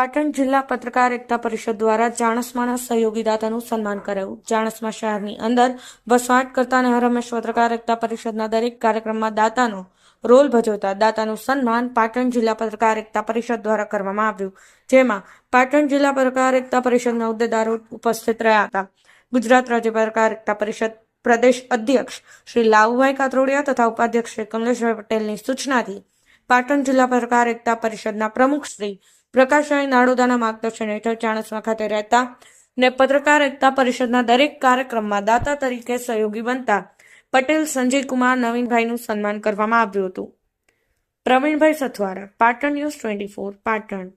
પાટણ જિલ્લા પત્રકાર એકતા પરિષદ દ્વારા ચાણસ્માના સહયોગી દાતાનું સન્માન કરાયું. ચાણસ્મા શહેરની અંદર વસવાટ કરતા અને હરહંમેશ પત્રકાર એકતા પરિષદના દરેક કાર્યક્રમમાં દાતાનો રોલ ભજવતા દાતાનું સન્માન પાટણ જિલ્લા પત્રકાર એકતા પરિષદ દ્વારા કરવામાં આવ્યું, જેમાં પાટણ જિલ્લા પત્રકાર એકતા પરિષદના હોદ્દેદારો ઉપસ્થિત રહ્યા હતા. ગુજરાત રાજ્ય પત્રકાર એકતા પરિષદ પ્રદેશ અધ્યક્ષ શ્રી લાવુભાઈ કાતરોડિયા તથા ઉપાધ્યક્ષ શ્રી કમલેશભાઈ પટેલની સૂચનાથી પાટણ જિલ્લા પત્રકાર એકતા પરિષદના પ્રમુખ શ્રી પ્રકાશભાઈ નાડોદાના માર્ગદર્શન હેઠળ ચાણસ્મા ખાતે રહેતા ને પત્રકાર એકતા પરિષદના દરેક કાર્યક્રમમાં દાતા તરીકે સહયોગી બનતા પટેલ સંજયકુમાર નવીનભાઈનું સન્માન કરવામાં આવ્યું હતું. પ્રવીણભાઈ સથવારા, પાટણ ન્યૂઝ 24, પાટણ.